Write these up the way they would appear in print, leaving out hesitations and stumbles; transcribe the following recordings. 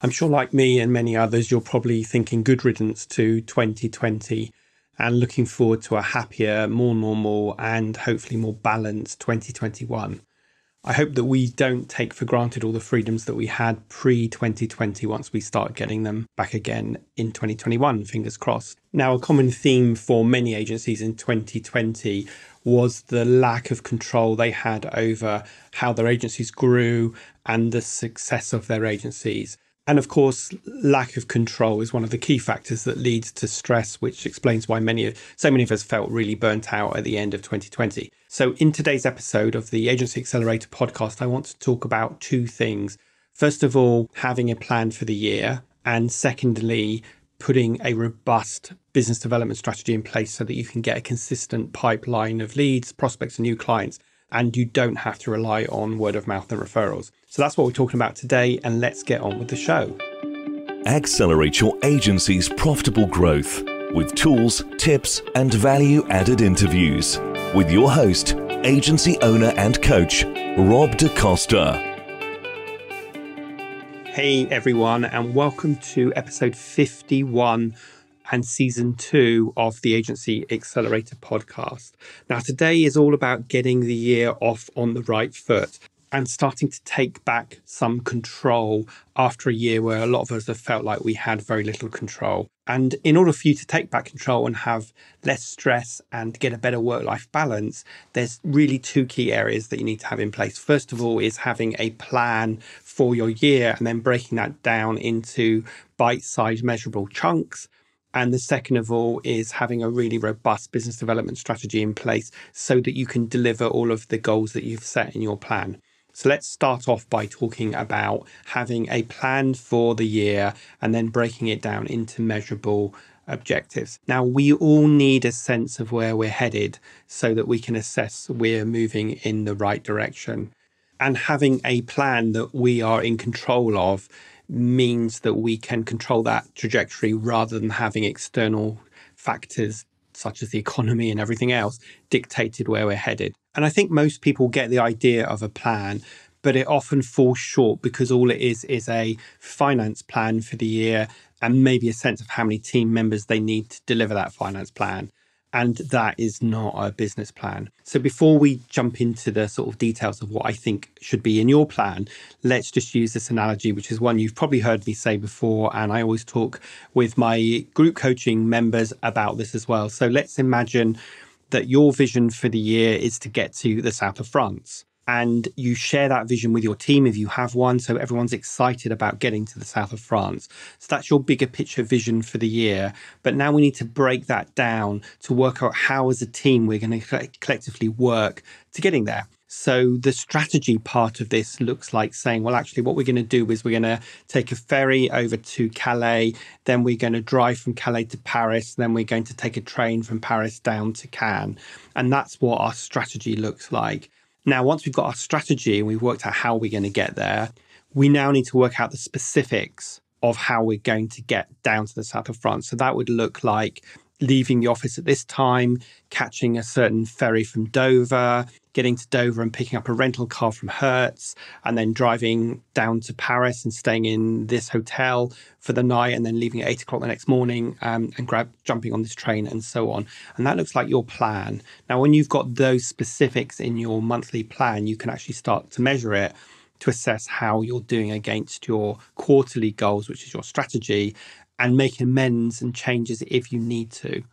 I'm sure, like me and many others, you're probably thinking good riddance to 2020 and looking forward to a happier, more normal, and hopefully more balanced 2021. I hope that we don't take for granted all the freedoms that we had pre-2020 once we start getting them back again in 2021, fingers crossed. Now, a common theme for many agencies in 2020 was the lack of control they had over how their agencies grew and the success of their agencies. And of course, lack of control is one of the key factors that leads to stress, which explains why so many of us felt really burnt out at the end of 2020. So in today's episode of the Agency Accelerator podcast, I want to talk about two things. First of all, having a plan for the year. And secondly, putting a robust business development strategy in place so that you can get a consistent pipeline of leads, prospects, and new clients. And you don't have to rely on word of mouth and referrals. So that's what we're talking about today, and let's get on with the show. Accelerate your agency's profitable growth with tools, tips, and value-added interviews with your host, agency owner and coach, Rob DaCosta. Hey everyone, and welcome to episode 51 and season 2 of the Agency Accelerator podcast. Now, today is all about getting the year off on the right foot and starting to take back some control after a year where a lot of us have felt like we had very little control. And in order for you to take back control and have less stress and get a better work-life balance, there's really two key areas that you need to have in place. First of all is having a plan for your year and then breaking that down into bite-sized measurable chunks. And the second of all is having a really robust business development strategy in place so that you can deliver all of the goals that you've set in your plan. So let's start off by talking about having a plan for the year and then breaking it down into measurable objectives. Now, we all need a sense of where we're headed so that we can assess we're moving in the right direction. And having a plan that we are in control of means that we can control that trajectory rather than having external factors such as the economy and everything else dictated where we're headed. And I think most people get the idea of a plan, but it often falls short because all it is a finance plan for the year and maybe a sense of how many team members they need to deliver that finance plan. And that is not a business plan. So before we jump into the sort of details of what I think should be in your plan, let's just use this analogy, which is one you've probably heard me say before. And I always talk with my group coaching members about this as well. So let's imagine that your vision for the year is to get to the south of France. And you share that vision with your team if you have one. So everyone's excited about getting to the south of France. So that's your bigger picture vision for the year. But now we need to break that down to work out how as a team we're going to collectively work to getting there. So the strategy part of this looks like saying, well, actually, what we're going to do is we're going to take a ferry over to Calais. Then we're going to drive from Calais to Paris. Then we're going to take a train from Paris down to Cannes. And that's what our strategy looks like. Now, once we've got our strategy and we've worked out how we're going to get there, we now need to work out the specifics of how we're going to get down to the south of France. So that would look like leaving the office at this time, catching a certain ferry from Dover, getting to Dover and picking up a rental car from Hertz, and then driving down to Paris and staying in this hotel for the night, and then leaving at 8 o'clock the next morning and jumping on this train and so on. And that looks like your plan. Now, when you've got those specifics in your monthly plan, you can actually start to measure it to assess how you're doing against your quarterly goals, which is your strategy, and make amends and changes if you need to.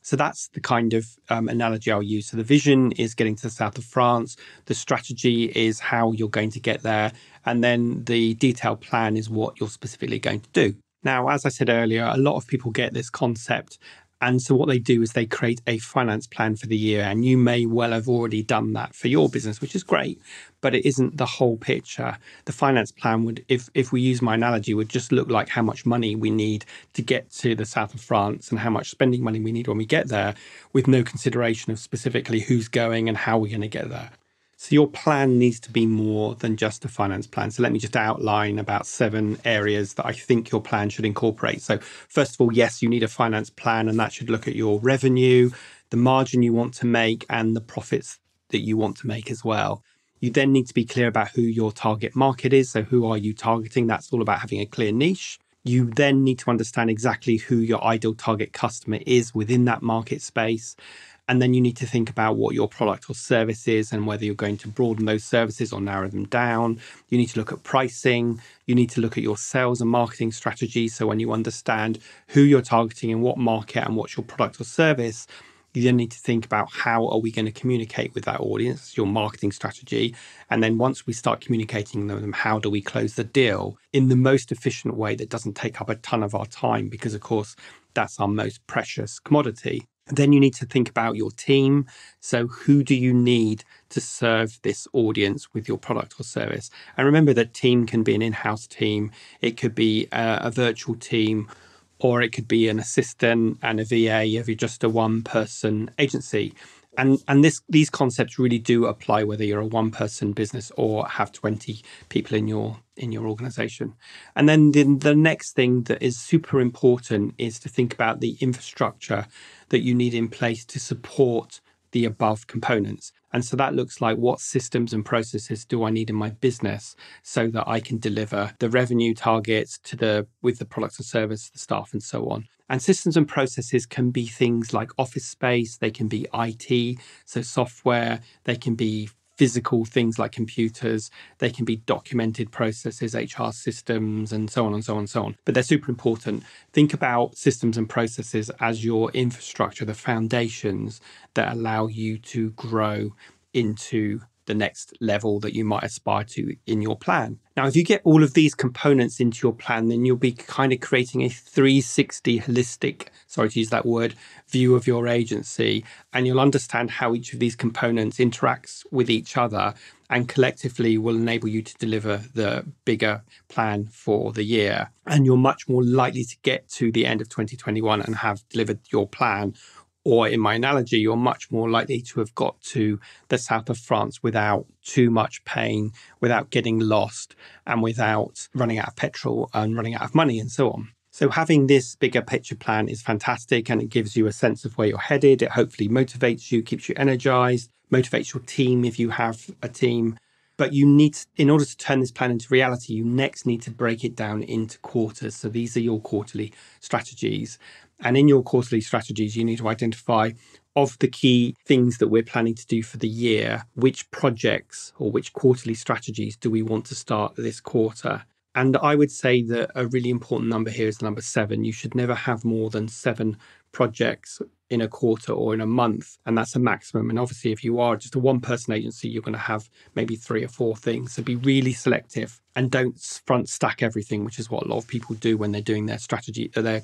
So that's the kind of analogy I'll use. So the vision is getting to the south of France. The strategy is how you're going to get there. And then the detailed plan is what you're specifically going to do. Now, as I said earlier, a lot of people get this concept. And so what they do is they create a finance plan for the year. And you may well have already done that for your business, which is great, but it isn't the whole picture. The finance plan would, if we use my analogy, would just look like how much money we need to get to the south of France and how much spending money we need when we get there, with no consideration of specifically who's going and how we're going to get there. So your plan needs to be more than just a finance plan. So let me just outline about 7 areas that I think your plan should incorporate. So first of all, yes, you need a finance plan, and that should look at your revenue, the margin you want to make, and the profits that you want to make as well. You then need to be clear about who your target market is. So who are you targeting? That's all about having a clear niche. You then need to understand exactly who your ideal target customer is within that market space. And then you need to think about what your product or service is and whether you're going to broaden those services or narrow them down. You need to look at pricing. You need to look at your sales and marketing strategy. So when you understand who you're targeting in what market and what's your product or service, you then need to think about how are we going to communicate with that audience, your marketing strategy. And then once we start communicating with them, how do we close the deal in the most efficient way that doesn't take up a ton of our time? Because, of course, that's our most precious commodity. And then you need to think about your team. So who do you need to serve this audience with your product or service? And remember that team can be an in-house team. It could be a virtual team, or it could be an assistant and a VA if you're just a one-person agency. And these concepts really do apply whether you're a one-person business or have 20 people in your organization. And then the next thing that is super important is to think about the infrastructure that you need in place to support the above components. And so that looks like, what systems and processes do I need in my business so that I can deliver the revenue targets with the products and service, the staff, and so on. And systems and processes can be things like office space, they can be IT, so software, they can be physical things like computers, they can be documented processes, HR systems, and so on and so on and so on. But they're super important. Think about systems and processes as your infrastructure, the foundations that allow you to grow into the next level that you might aspire to in your plan. Now, if you get all of these components into your plan, then you'll be kind of creating a 360 holistic, sorry to use that word, view of your agency. And you'll understand how each of these components interacts with each other and collectively will enable you to deliver the bigger plan for the year. And you're much more likely to get to the end of 2021 and have delivered your plan. Or in my analogy, you're much more likely to have got to the south of France without too much pain, without getting lost, and without running out of petrol and running out of money and so on. So having this bigger picture plan is fantastic, and it gives you a sense of where you're headed. It hopefully motivates you, keeps you energized, motivates your team if you have a team. But you need, in order to turn this plan into reality, you next need to break it down into quarters. So these are your quarterly strategies. And in your quarterly strategies, you need to identify, of the key things that we're planning to do for the year, which projects or which quarterly strategies do we want to start this quarter? And I would say that a really important number here is the number 7. You should never have more than 7 projects in a quarter or in a month, and that's a maximum. And obviously, if you are just a one-person agency, you're going to have maybe 3 or 4 things. So be really selective and don't front stack everything, which is what a lot of people do when they're doing their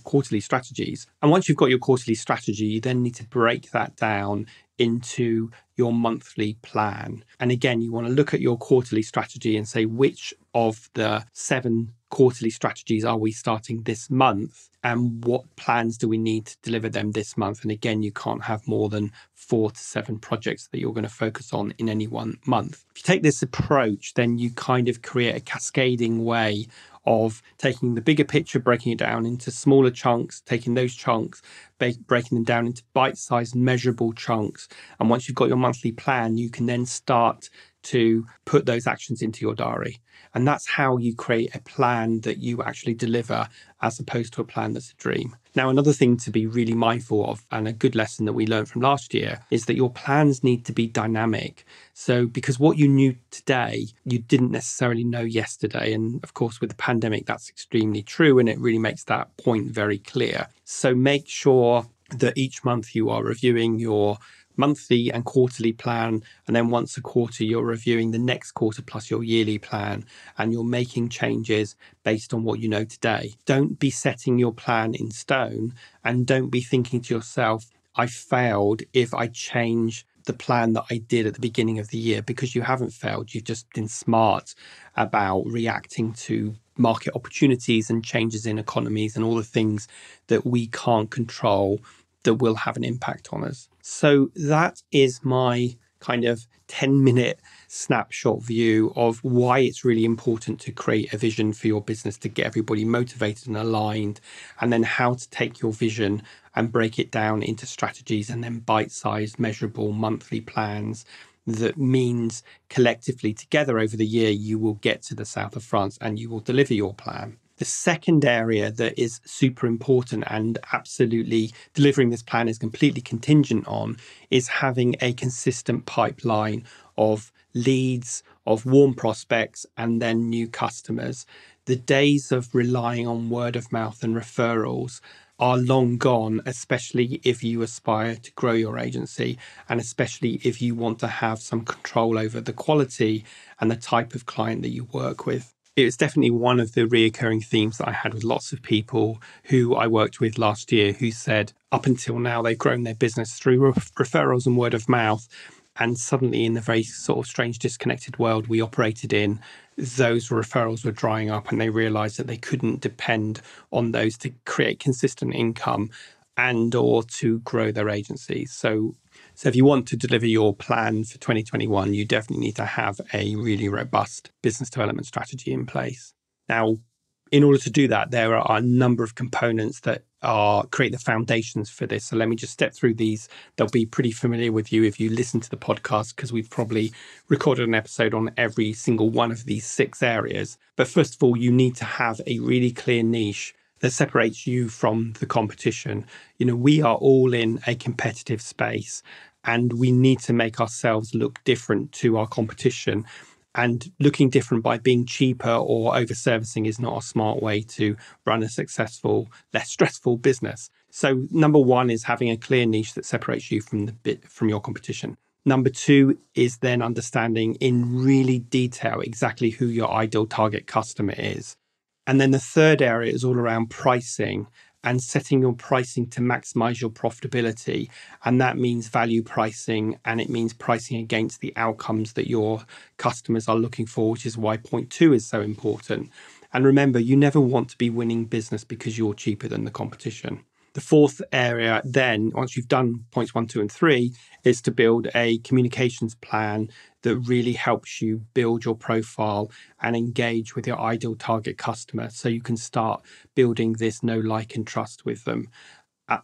quarterly strategies. And once you've got your quarterly strategy, you then need to break that down into your monthly plan. And again, you want to look at your quarterly strategy and say, which of the 7 quarterly strategies are we starting this month, and what plans do we need to deliver them this month? And again, you can't have more than 4 to 7 projects that you're going to focus on in any one month. If you take this approach, then you kind of create a cascading way of taking the bigger picture, breaking it down into smaller chunks, taking those chunks, breaking them down into bite-sized measurable chunks. And once you've got your monthly plan, you can then start to put those actions into your diary. And that's how you create a plan that you actually deliver, as opposed to a plan that's a dream. Now, another thing to be really mindful of, and a good lesson that we learned from last year, is that your plans need to be dynamic. So because what you knew today, you didn't necessarily know yesterday. And of course, with the pandemic, that's extremely true. And it really makes that point very clear. So make sure that each month you are reviewing your monthly and quarterly plan, and then once a quarter you're reviewing the next quarter plus your yearly plan, and you're making changes based on what you know today. Don't be setting your plan in stone, and don't be thinking to yourself, I failed if I change the plan that I did at the beginning of the year, because you haven't failed. You've just been smart about reacting to market opportunities and changes in economies and all the things that we can't control that will have an impact on us. So that is my kind of 10-minute snapshot view of why it's really important to create a vision for your business to get everybody motivated and aligned, and then how to take your vision and break it down into strategies and then bite-sized, measurable monthly plans that means collectively together over the year, you will get to the south of France and you will deliver your plan. The second area that is super important and absolutely delivering this plan is completely contingent on is having a consistent pipeline of leads, of warm prospects, and then new customers. The days of relying on word of mouth and referrals are long gone, especially if you aspire to grow your agency and especially if you want to have some control over the quality and the type of client that you work with. It was definitely one of the reoccurring themes that I had with lots of people who I worked with last year who said up until now they've grown their business through referrals and word of mouth. And suddenly in the very sort of strange disconnected world we operated in, those referrals were drying up and they realized that they couldn't depend on those to create consistent income and or to grow their agencies. So if you want to deliver your plan for 2021, you definitely need to have a really robust business development strategy in place. Now, in order to do that, there are a number of components that create the foundations for this. So let me just step through these. They'll be pretty familiar with you if you listen to the podcast, because we've probably recorded an episode on every single one of these 6 areas. But first of all, you need to have a really clear niche that separates you from the competition. We are all in a competitive space and we need to make ourselves look different to our competition. And looking different by being cheaper or over-servicing is not a smart way to run a successful, less stressful business. So number 1 is having a clear niche that separates you from your competition. Number 2 is then understanding in really detail exactly who your ideal target customer is. And then the third area is all around pricing and setting your pricing to maximize your profitability. And that means value pricing, and it means pricing against the outcomes that your customers are looking for, which is why point 2 is so important. And remember, you never want to be winning business because you're cheaper than the competition. The fourth area then, once you've done points 1, 2, and 3, is to build a communications plan that really helps you build your profile and engage with your ideal target customer so you can start building this know, like, and trust with them.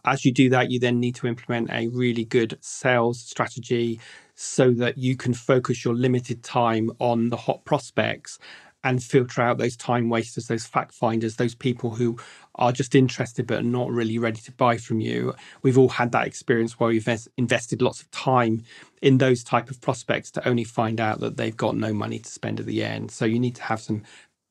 As you do that, you then need to implement a really good sales strategy so that you can focus your limited time on the hot prospects and filter out those time wasters, those fact finders, those people who are just interested but are not really ready to buy from you. We've all had that experience where we've invested lots of time in those type of prospects to only find out that they've got no money to spend at the end. So you need to have some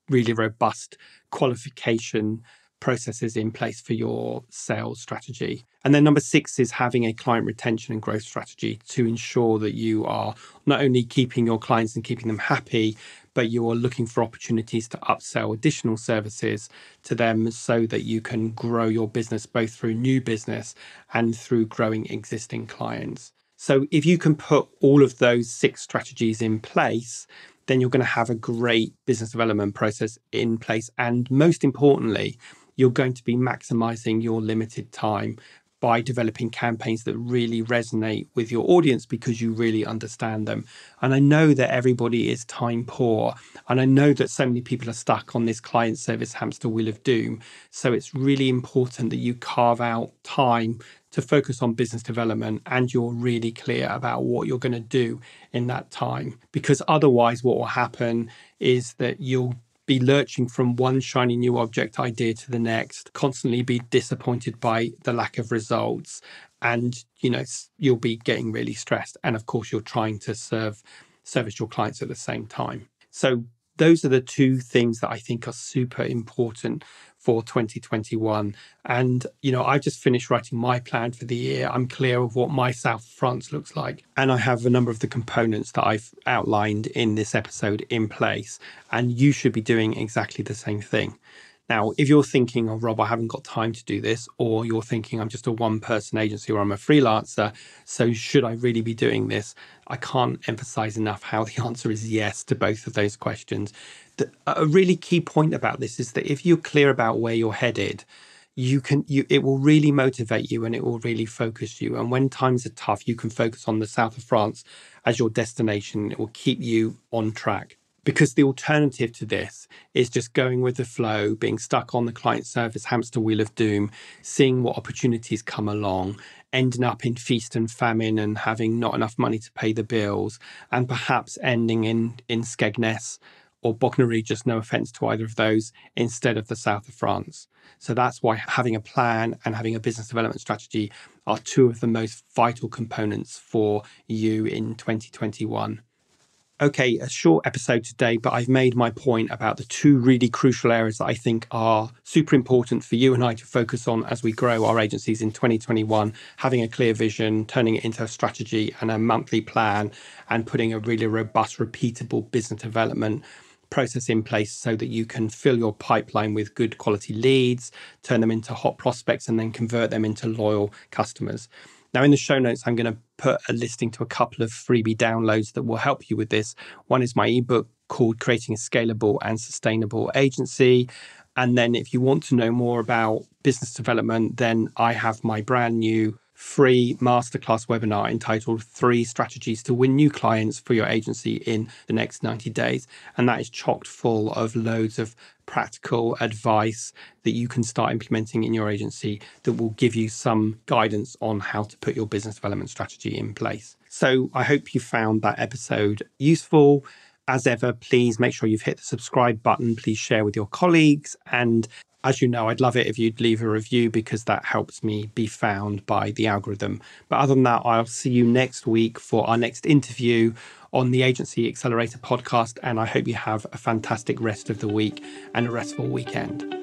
really robust qualification processes in place for your sales strategy. And then number 6 is having a client retention and growth strategy to ensure that you are not only keeping your clients and keeping them happy, but you are looking for opportunities to upsell additional services to them so that you can grow your business both through new business and through growing existing clients. So if you can put all of those 6 strategies in place, then you're going to have a great business development process in place. And most importantly, you're going to be maximizing your limited time by developing campaigns that really resonate with your audience because you really understand them. And I know that everybody is time poor. And I know that so many people are stuck on this client service hamster wheel of doom. So it's really important that you carve out time to focus on business development and you're really clear about what you're going to do in that time. Because otherwise what will happen is that you'll be lurching from one shiny new object idea to the next, constantly be disappointed by the lack of results. And, you'll be getting really stressed. And of course, you're trying to service your clients at the same time. So those are the 2 things that I think are super important for 2021. And, I just finished writing my plan for the year. I'm clear of what my South of France looks like. And I have a number of the components that I've outlined in this episode in place. And you should be doing exactly the same thing. Now, if you're thinking, oh, Rob, I haven't got time to do this, or you're thinking I'm just a one-person agency or I'm a freelancer, so should I really be doing this? I can't emphasize enough how the answer is yes to both of those questions. A really key point about this is that if you're clear about where you're headed, it will really motivate you and it will really focus you. And when times are tough, you can focus on the south of France as your destination. It will keep you on track. Because the alternative to this is just going with the flow, being stuck on the client service hamster wheel of doom, seeing what opportunities come along ending up in feast and famine and having not enough money to pay the bills, and perhaps ending in Skegness or Bognor Regis, no offence to either of those, instead of the south of France. So that's why having a plan and having a business development strategy are two of the most vital components for you in 2021. Okay, a short episode today, but I've made my point about the two really crucial areas that I think are super important for you and I to focus on as we grow our agencies in 2021, having a clear vision, turning it into a strategy and a monthly plan, and putting a really robust, repeatable business development process in place so that you can fill your pipeline with good quality leads, turn them into hot prospects, and then convert them into loyal customers. Now, in the show notes, I'm going to put a listing to a couple of freebie downloads that will help you with this. One is my ebook called Creating a Scalable and Sustainable Agency. And then if you want to know more about business development, then I have my brand new free masterclass webinar entitled 3 Strategies to Win New Clients for Your Agency in the Next 90 Days. And that is chocked full of loads of practical advice that you can start implementing in your agency that will give you some guidance on how to put your business development strategy in place. So I hope you found that episode useful. As ever, please make sure you've hit the subscribe button. Please share with your colleagues. And as you know, I'd love it if you'd leave a review because that helps me be found by the algorithm. But other than that, I'll see you next week for our next interview on the Agency Accelerator podcast. And I hope you have a fantastic rest of the week and a restful weekend.